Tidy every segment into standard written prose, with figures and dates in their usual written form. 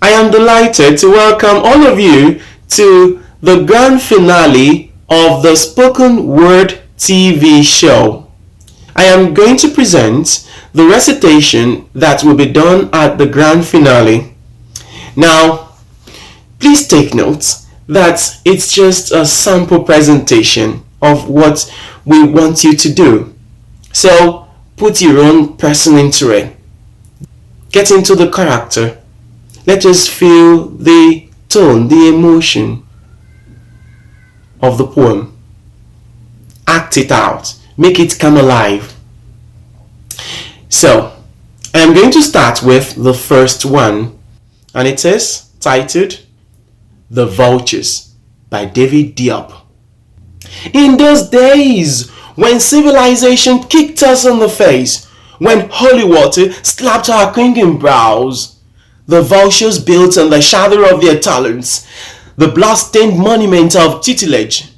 I am delighted to welcome all of you to the grand finale of the Spoken Word TV show. I am going to present the recitation that will be done at the grand finale. Now, please take note that it's just a sample presentation of what we want you to do. So, put your own person into it. Get into the character. Let us feel the tone, the emotion of the poem. Act it out. Make it come alive. So, I am going to start with the first one, and it is titled The Vultures by DIOP. In those days when civilization kicked us in the face, when holy water slapped our clinging brows, the vultures built in the shadow of their talons, the blood-stained monument of tutelage.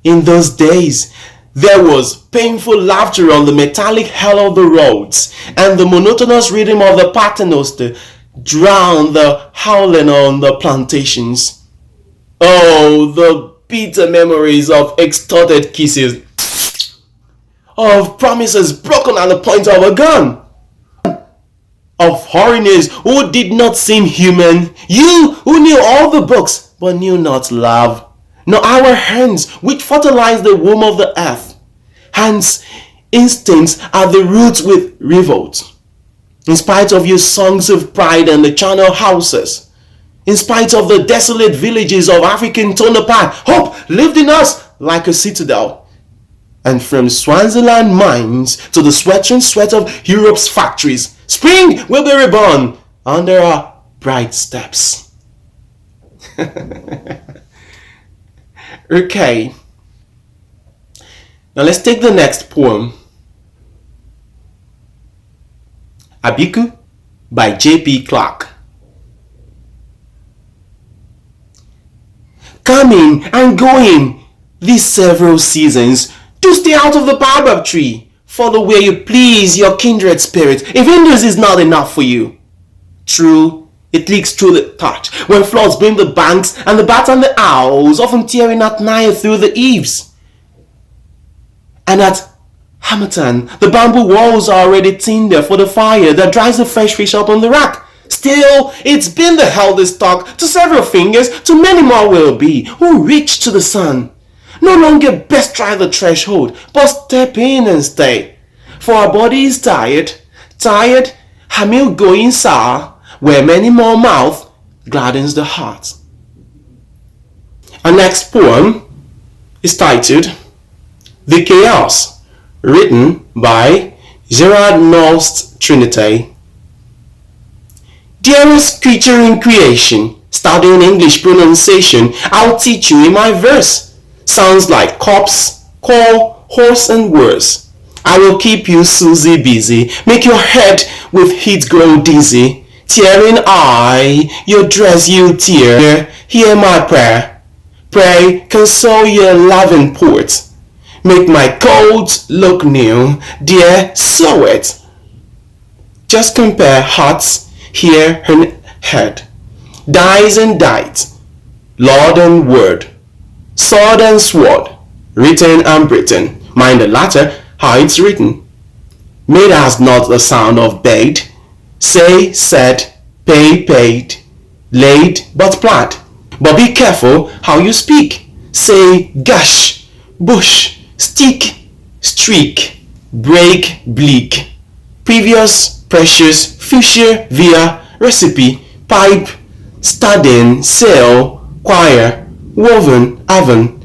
In those days, there was painful laughter on the metallic hell of the roads, and the monotonous rhythm of the paternoster drowned the howling on the plantations. Oh, the bitter memories of extorted kisses, of promises broken at the point of a gun, of foreigners who did not seem human, you who knew all the books but knew not love, nor our hands which fertilized the womb of the earth, hands instinct at the roots with revolt. In spite of your songs of pride and the channel houses, in spite of the desolate villages of African Tonopah, hope lived in us like a citadel. And from Swaziland mines to the sweltering sweat of Europe's factories, spring will be reborn under our bright steps. Okay. Now let's take the next poem. ABIKU by J.P. Clark. Coming and going these several seasons, do stay out of the baobab tree. Follow where you please your kindred spirit, if Indus is not enough for you. True, it leaks through the thatch when floods bring the banks, and the bats and the owls often tearing at night through the eaves. And at Hamilton, the bamboo walls are already tinder for the fire that dries the fresh fish up on the rack. Still, it's been the healthy stock to several fingers, to many more will be, who reach to the sun. No longer best try the threshold, but step in and stay. For our body is tired, her meal going sour, where many more mouth gladdens the heart. Our next poem is titled The Chaos, written by GERADE NOLST TRINITE. Dearest creature in creation, studying English pronunciation, I'll teach you in my verse. Sounds like corpse, call, horse, and worse. I will keep you Susie busy, make your head with heat grow dizzy. Tearing eye, your dress you tear, hear my prayer. Pray, console your loving port. Make my coat look new, dear, sew it. Just compare hearts, here and head. Dies and died, Lord and word. Sword and sword, written and written. Mind the latter, how it's written. Made has not the sound of bade. Say, said, pay, paid. Laid, but plaid. But be careful how you speak. Say, gush, bush, stick, streak, break, bleak. Previous, precious, future, via, recipe, pipe, studying, sail, choir, woven, oven,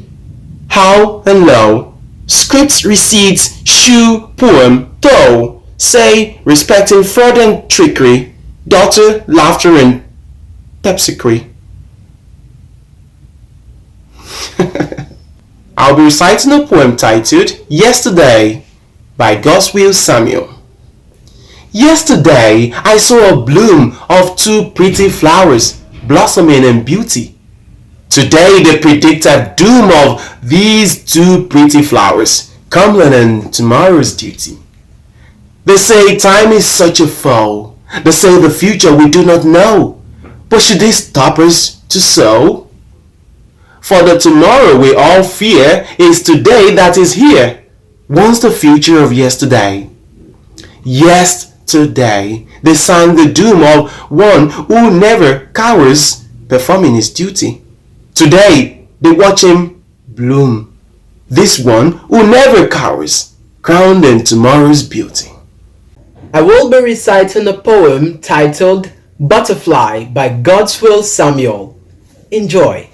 how and low, script, receipts, shoe, poem, toe, say, respecting fraud and trickery, daughter, laughter, and terpsichore. I'll be reciting a poem titled Yesterday by Samuel. Yesterday I saw a bloom of two pretty flowers blossoming in beauty. Today they predicted doom of these two pretty flowers, coming in tomorrow's duty. They say time is such a foe. They say the future we do not know. But should they stop us to sow? For the tomorrow we all fear is today that is here. Once the future of yesterday. Yesterday, they sang the doom of one who never cowers, performing his duty. Today, they watch him bloom. This one who never cowers, crowned in tomorrow's beauty. I will be reciting a poem titled Butterfly by Godswill Samuel. Enjoy.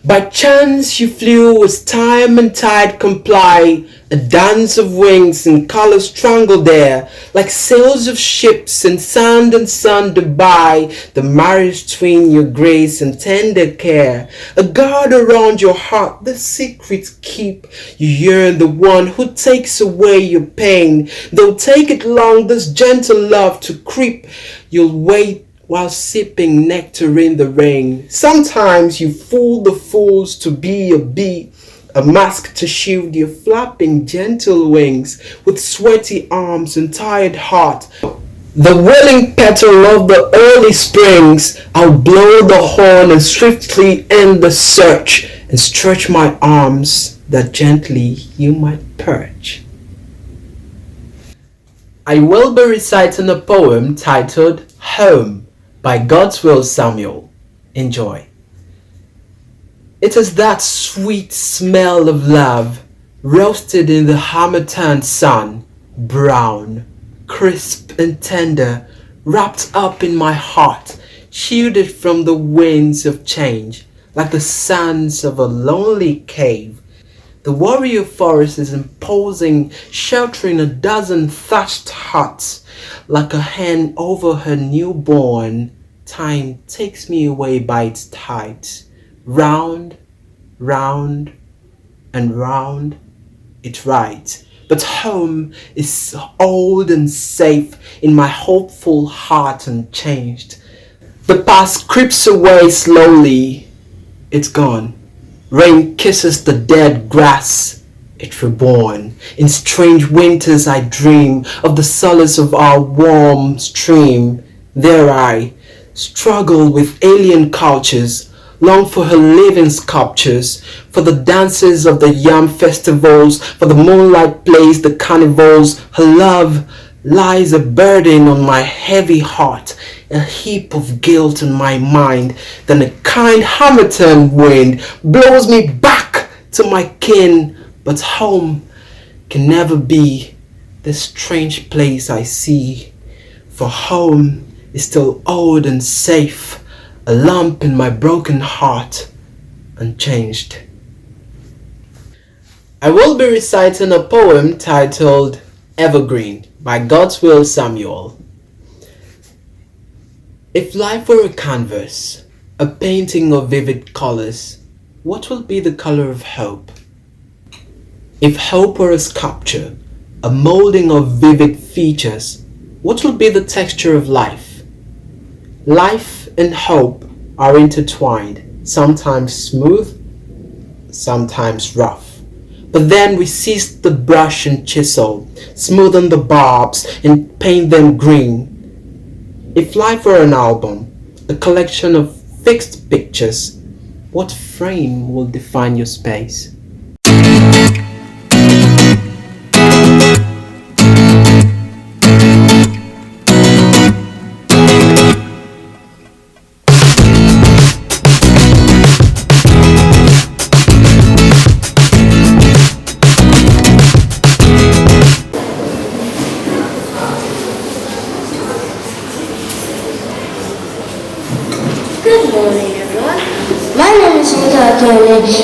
By chance you flew as time and tide comply, a dance of wings and colors strangled there, like sails of ships and sand and sun to buy, the marriage between your grace and tender care. A guard around your heart, the secrets keep. You yearn the one who takes away your pain. Though take it long, this gentle love to creep, you'll wait while sipping nectar in the rain. Sometimes you fool the fools to be a bee, a mask to shield your flapping gentle wings, with sweaty arms and tired heart. The willing petal of the early springs, I'll blow the horn and swiftly end the search, and stretch my arms that gently you might perch. I will be reciting a poem titled Home by Godswill Samuel. Enjoy. It is that sweet smell of love, roasted in the harmattan sun, brown, crisp and tender, wrapped up in my heart, shielded from the winds of change, like the sands of a lonely cave. The warrior forest is imposing, sheltering a dozen thatched huts. Like a hen over her newborn, time takes me away by its tides. Round, round, and round it rides. But home is old and safe in my hopeful heart unchanged. The past creeps away slowly, it's gone. Rain kisses the dead grass, it's reborn. In strange winters I dream of the solace of our warm stream. There I struggle with alien cultures, long for her living sculptures, for the dances of the yam festivals, for the moonlight plays, the carnivals. Her love lies a burden on my heavy heart, a heap of guilt in my mind. Then a kind harmattan wind blows me back to my kin. But home can never be this strange place I see, for home is still old and safe, a lump in my broken heart, unchanged. I will be reciting a poem titled Evergreen by Godswill Samuel. If life were a canvas, a painting of vivid colors, what will be the color of hope? If hope were a sculpture, a molding of vivid features, what will be the texture of life? Life and hope are intertwined, sometimes smooth, sometimes rough. But then we seize the brush and chisel, smoothen the barbs and paint them green. If life were an album, a collection of fixed pictures, what frame will define your space? Good morning, everyone. My name is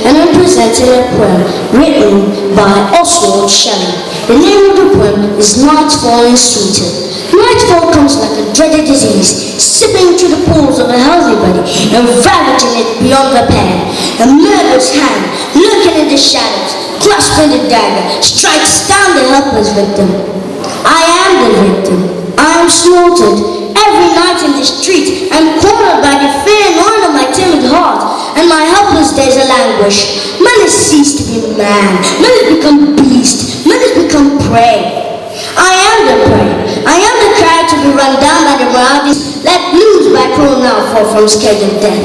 and I'm presenting a poem written by Oswald Shelley. The name of the poem is Nightfall is Sweeter. Nightfall comes like a dreaded disease, sipping through the pores of a healthy body and ravaging it beyond repair. A murderous hand, lurking in the shadows, grasping the dagger, strikes down the helpless victim. I am the victim. I am slaughtered every night in the street. I'm cornered by the fear and oil of my timid heart, and my helpless days are languish. Man has ceased to be man. Man has become beast. Man has become prey. I am the prey. I am the crowd to be run down by the marauders, let loose by cruel mouth. fall from scared of death.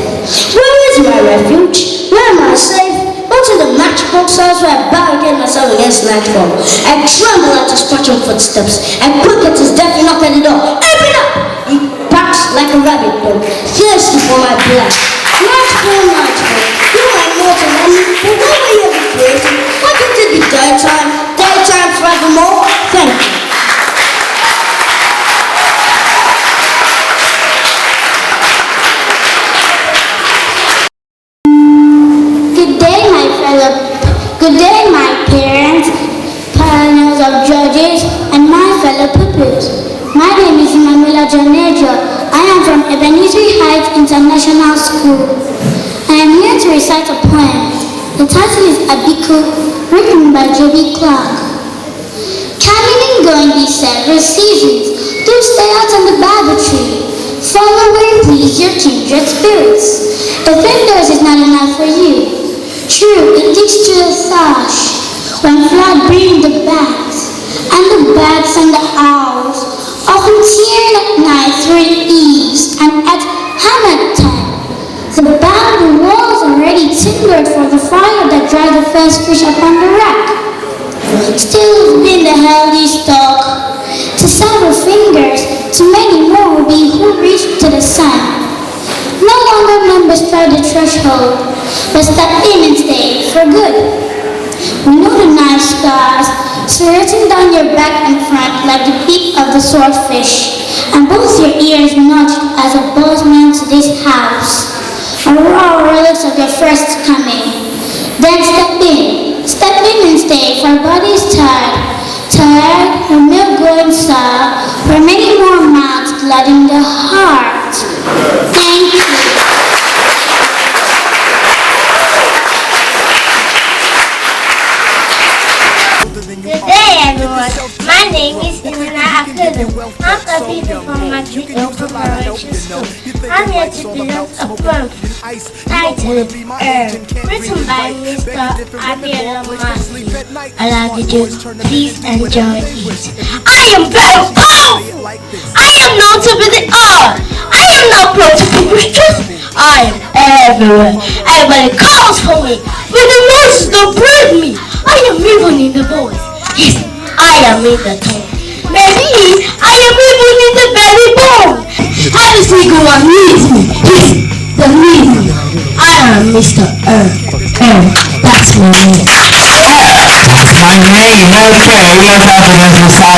Where is my refuge? Where am I safe? Go to the matchbox house where I barricade myself against nightfall. I tremble at his scratching footsteps. I quick at his death knock at the door. Open up! He barks like a rabbit dog, thirsty for my blood. Nightfall, you are mortal enemy, but why were you ever created? Why can't it be daytime? Daytime forevermore? Thank you. Good day, my parents, pioneers of judges, and my fellow pupils. My name is Mamila Janejo. I am from Ebenezer Heights International School. I am here to recite a poem. The title is ABIKU, written by J.B. Clark. Coming and going these several seasons, do stay out on the Bible tree. Follow where you please your kindred spirits. If indoors is not enough for you, true, it takes to the thrush, when flood bring the bats, and the bats and the owls, often tearing at night through the eaves, and at hammock time, the bamboo walls already tindered for the fire that dried the first fish upon the rack. Still has been the healthy stalk, to several fingers, to many more will be who reach to the sun. No longer members try the threshold, but step in and stay for good. We know the knife scars, serrating down your back and front like the beak of the swordfish, and both your ears notched as a boatman to this house, are raw relics of your first coming. Then step in and stay, for body is tired, your milk going sour, for many more mouths gladden the heart. Thank you. Good day, everyone. My name is Inana Akulu. I'm a people from Madrigal Preparation School. I'm here to present a poem titled written by Mr. Abiola Masi. Alagiju, please enjoy it. I am very powerful. I am known to be the odd. I am not prone to people's truth. I am everywhere. Everybody calls for me, but the noises don't break me. I am even in the voice. Yes, I am in the tongue. Maybe I am even in the belly bone. Every single one needs me. Yes, they need me. I am Mr. That's my name. That's my name. Okay, we are having a recitation.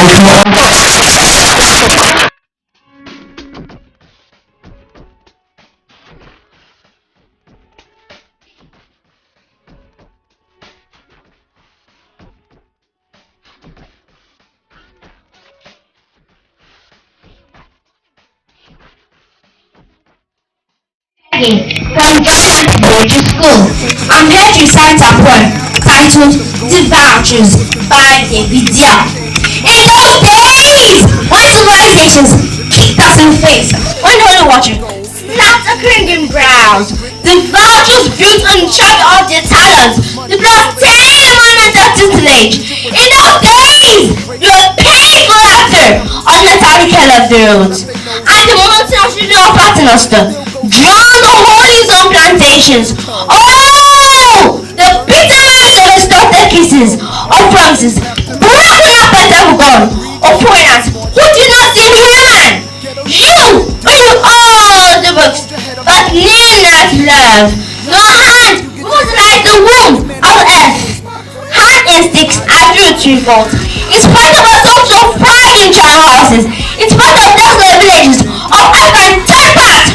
From Gerard to school. I'm here to recite a poem titled The VULTURES by DIOP. In those days, when civilizations kicked us in the face, when holy water snapped a cringing brows, the vultures built in charge of their talents, the plus 10 moments of tutelage. In those days, we were painful laughter on the tiny of the roads, and the multinational partners drown the holies on plantations. Oh, the bitterness of extorted kisses, of promises, broken up and never gone, of foreigners who did not seem human. You all the books, but name not love. No hand was like the womb of earth. Hand instincts are due to revolt. In spite of assaults of pride in child houses, in spite of desolate villages of urban tempered,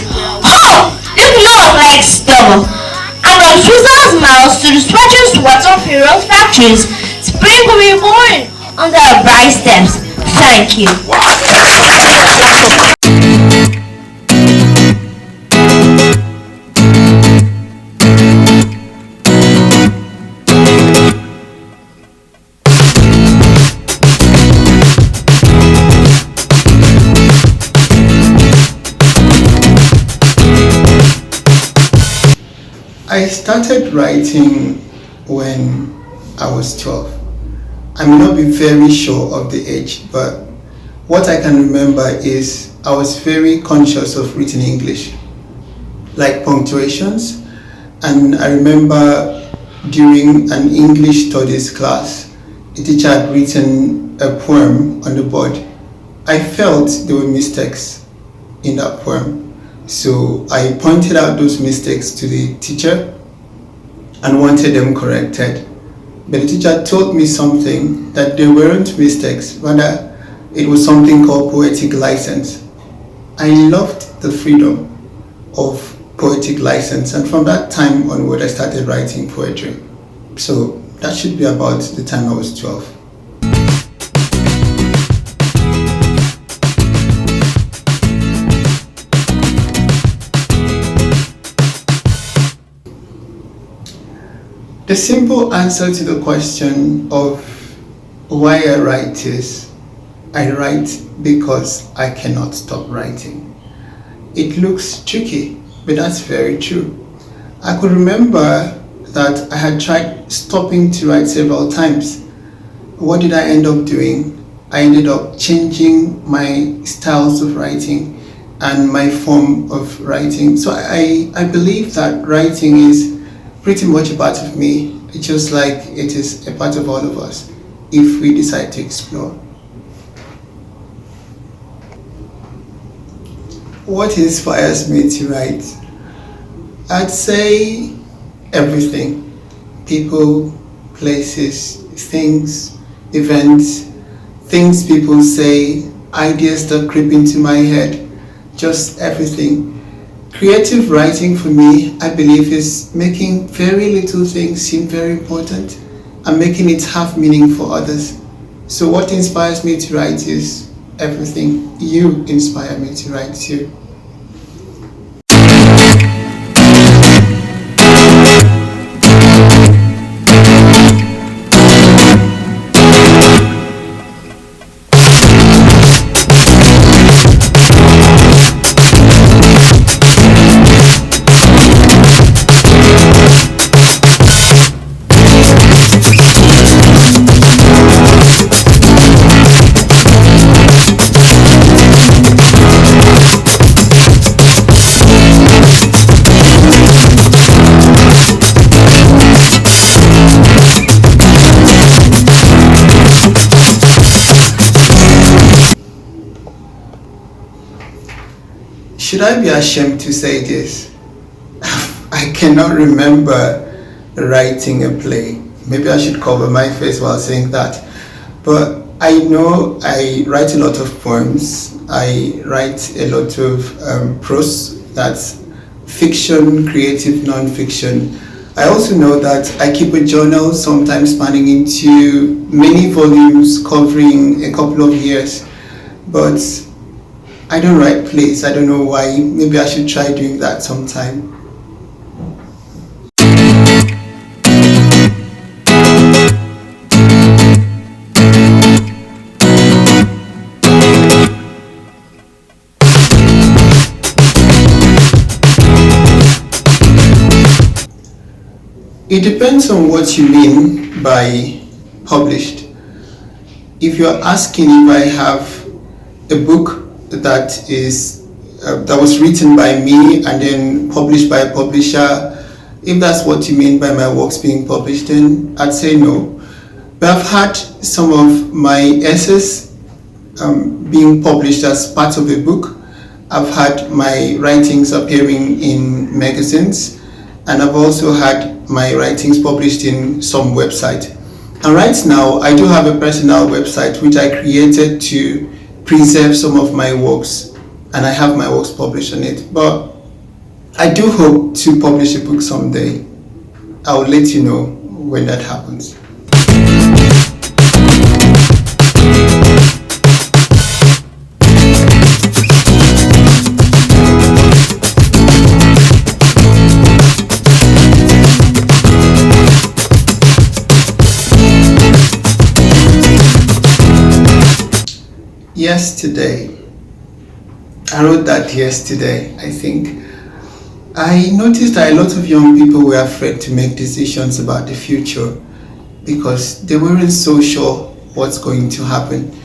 love like stubble. And from Switzerland's mouths to the stretching sweats of heroes' factories, spring will be born on their bright steps. Thank you. I started writing when I was 12. I may not be very sure of the age, but what I can remember is I was very conscious of written English. like punctuations. And I remember during an English studies class, a teacher had written a poem on the board. I felt there were mistakes in that poem. So I pointed out those mistakes to the teacher and wanted them corrected. But the teacher told me something, that they weren't mistakes, rather it was something called poetic license. I loved the freedom of poetic license, and from that time onward I started writing poetry. So that should be about the time I was 12. The simple answer to the question of why I write is, I write because I cannot stop writing. It looks tricky, but that's very true. I could remember that I had tried stopping to write several times. What did I end up doing? I ended up changing my styles of writing and my form of writing. So I believe that writing is pretty much a part of me, just like it is a part of all of us, if we decide to explore. What inspires me to write? I'd say everything. People, places, things, events, things people say, ideas that creep into my head, just everything. Creative writing for me, I believe, is making very little things seem very important and making it have meaning for others. So what inspires me to write is everything. You inspire me to write too. Should I be ashamed to say this? I cannot remember writing a play. Maybe I should cover my face while saying that. But I know I write a lot of poems. I write a lot of prose, that's fiction, creative non-fiction. I also know that I keep a journal, sometimes spanning into many volumes covering a couple of years. But I don't write plays. I don't know why. Maybe I should try doing that sometime. It depends on what you mean by published. If you're asking if I have a book that was written by me and then published by a publisher, if that's what you mean by my works being published, then I'd say no. But I've had some of my essays being published as part of a book. I've had my writings appearing in magazines, and I've also had my writings published in some website. And right now I do have a personal website which I created to preserve some of my works, and I have my works published on it. But I do hope to publish a book someday. I'll let you know when that happens. Yesterday, I wrote that yesterday, I think. I noticed that a lot of young people were afraid to make decisions about the future because they weren't so sure what's going to happen.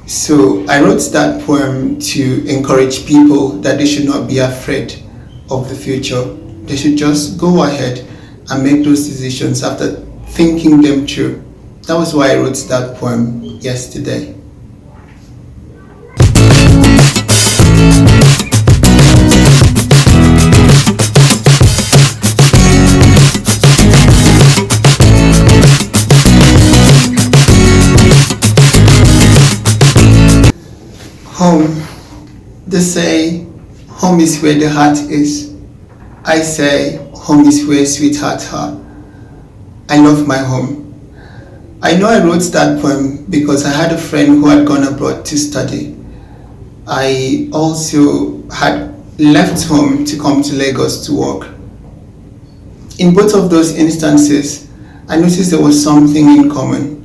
So I wrote that poem to encourage people that they should not be afraid of the future. They should just go ahead and make those decisions after thinking them through. That was why I wrote that poem yesterday. Home. They say home is where the heart is. I say home is where sweethearts are. I love my home. I know I wrote that poem because I had a friend who had gone abroad to study. I also had left home to come to Lagos to work. In both of those instances, I noticed there was something in common.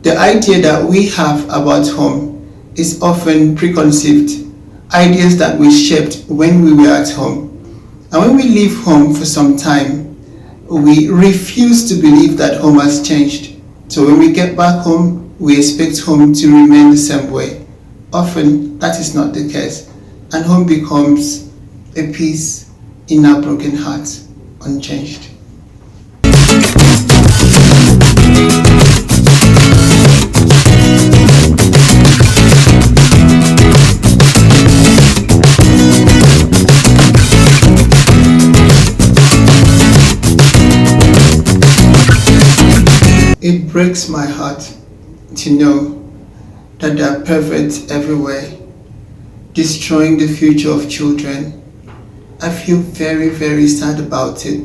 The idea that we have about home is often preconceived, ideas that we shaped when we were at home. And when we leave home for some time, we refuse to believe that home has changed. So when we get back home, we expect home to remain the same way. Often, that is not the case, and home becomes a piece in our broken hearts, unchanged. It breaks my heart to know that there are perverts everywhere, destroying the future of children. I feel very, very sad about it,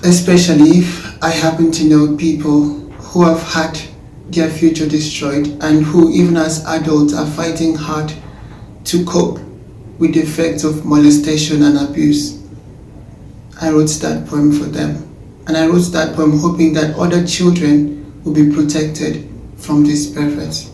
especially if I happen to know people who have had their future destroyed and who, even as adults, are fighting hard to cope with the effects of molestation and abuse. I wrote that poem for them. And I wrote that poem hoping that other children will be protected from these perverts.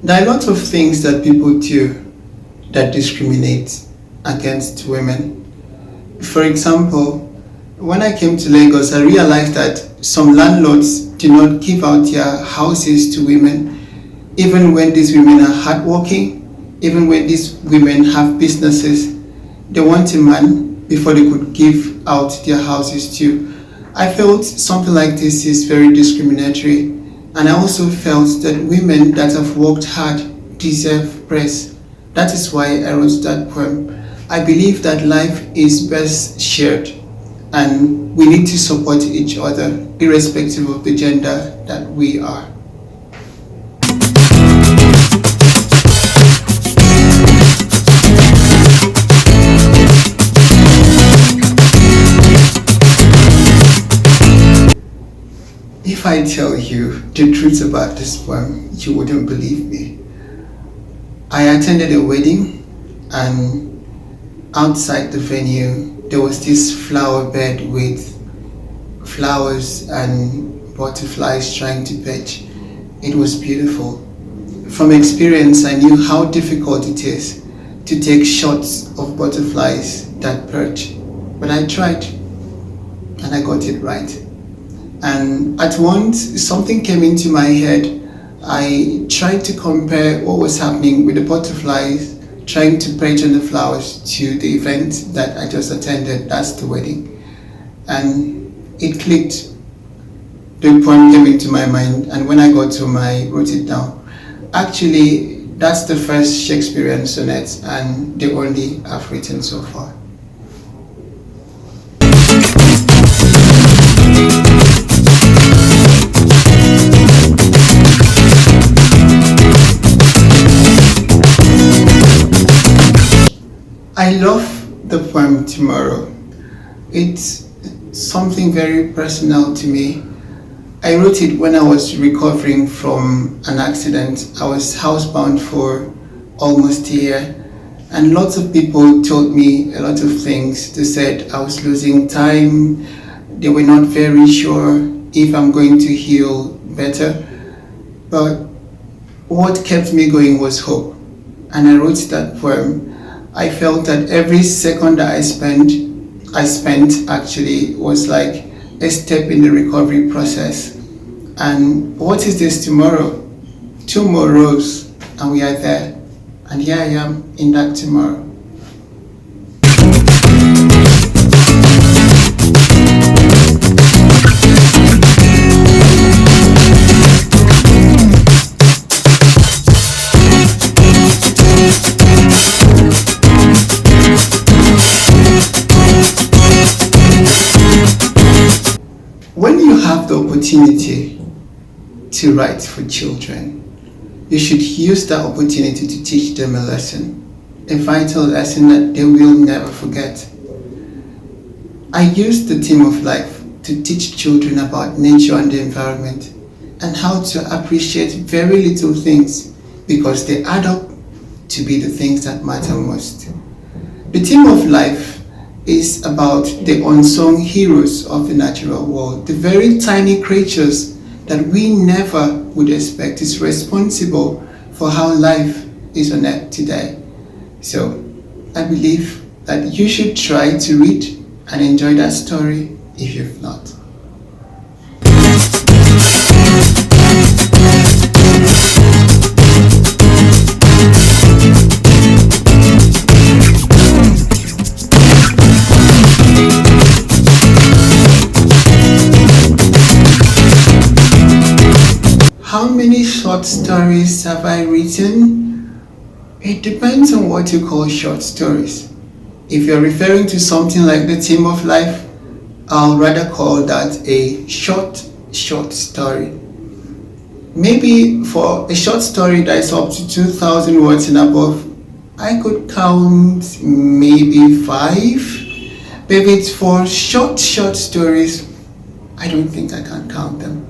There are lots of things that people do that discriminate against women. For example, when I came to Lagos, I realized that some landlords do not give out their houses to women, even when these women are hardworking, even when these women have businesses. They want a man before they could give out their houses to. I felt something like this is very discriminatory. And I also felt that women that have worked hard deserve praise. That is why I wrote that poem. I believe that life is best shared and we need to support each other irrespective of the gender that we are. If I tell you the truth about this poem, you wouldn't believe me. I attended a wedding, and outside the venue there was this flower bed with flowers and butterflies trying to perch. It was beautiful. From experience, I knew how difficult it is to take shots of butterflies that perch. But I tried, and I got it right. And at once, something came into my head. I tried to compare what was happening with the butterflies trying to perch on the flowers to the event that I just attended, that's the wedding. And it clicked. The poem came into my mind, and when I got home, I wrote it down. Actually, that's the first Shakespearean sonnet and the only I've written so far. I love the poem Tomorrow. It's something very personal to me. I wrote it when I was recovering from an accident. I was housebound for almost a year, and lots of people told me a lot of things. They said I was losing time. They were not very sure if I'm going to heal better. But what kept me going was hope. And I wrote that poem. I felt that every second that I spent actually was like a step in the recovery process. And what is this tomorrow? 2 more rows and we are there. And here I am in that tomorrow. When you have the opportunity to write for children, you should use that opportunity to teach them a lesson, a vital lesson that they will never forget. I use the theme of life to teach children about nature and the environment and how to appreciate very little things because they add up to be the things that matter most. The theme of life is about the unsung heroes of the natural world, the very tiny creatures that we never would expect is responsible for how life is on earth today. So I believe that you should try to read and enjoy that story if you've not. How many short stories have I written? It depends on what you call short stories. If you're referring to something like the theme of life, I'll rather call that a short story. Maybe for a short story that is up to 2,000 words and above, I could count maybe 5. Maybe it's for short stories, I don't think I can count them.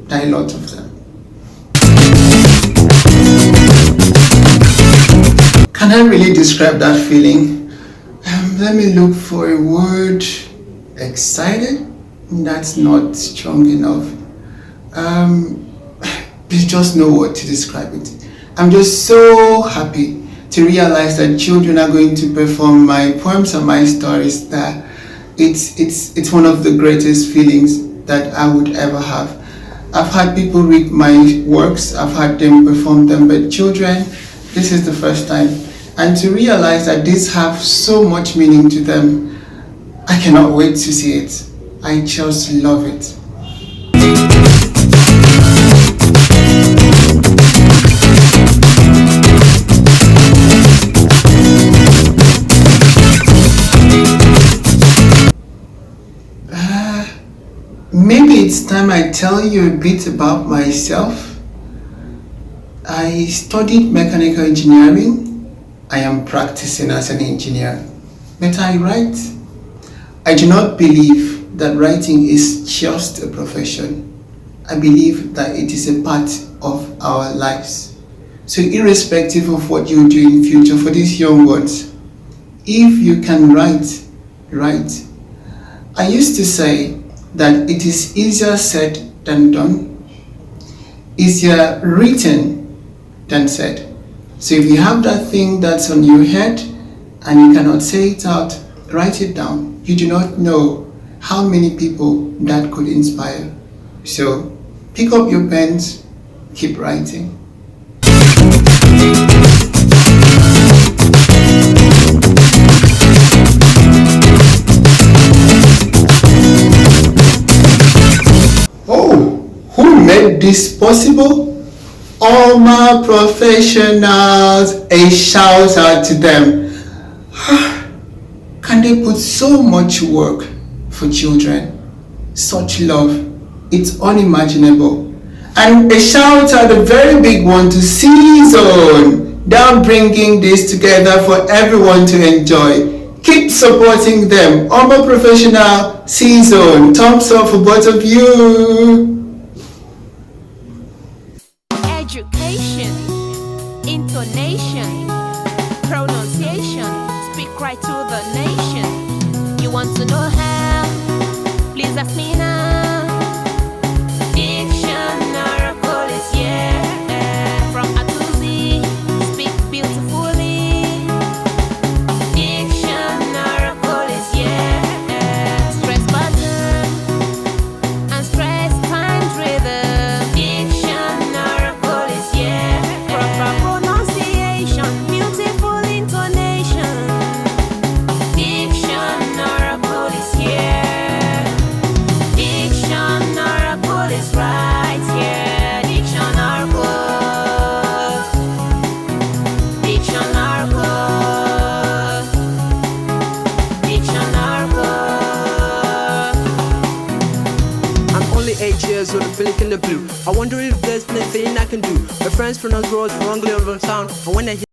There are a lot of them. Can I really describe that feeling? Let me look for a word. Excited? That's not strong enough. There's just no word to describe it. I'm just so happy to realize that children are going to perform my poems and my stories. That it's one of the greatest feelings that I would ever have. I've had people read my works, I've had them perform them, but children, this is the first time. And to realize that these have so much meaning to them, I cannot wait to see it. I just love it. Maybe it's time I tell you a bit about myself. I studied mechanical engineering. I am practicing as an engineer, but I write. I do not believe that writing is just a profession. I believe that it is a part of our lives. So irrespective of what you do in future, for these young ones, if you can write, write. I used to say that it is easier said than done, easier written than said. So if you have that thing that's on your head and you cannot say it out, write it down. You do not know how many people that could inspire. So pick up your pens, keep writing. Oh, who made this possible? All my professionals, a shout out to them. Can they put so much work for children? Such love, it's unimaginable. And a shout out, a very big one to Season. They're bringing this together for everyone to enjoy. Keep supporting them. All my professional, Season. Thumbs up for both of you. Education, intonation, pronunciation, speak right to the nation. You want to know how? Please ask me now. Diction, oracle is yeah. I wonder if there's anything I can do. My friends pronounce words wrongly over sound, and when I hear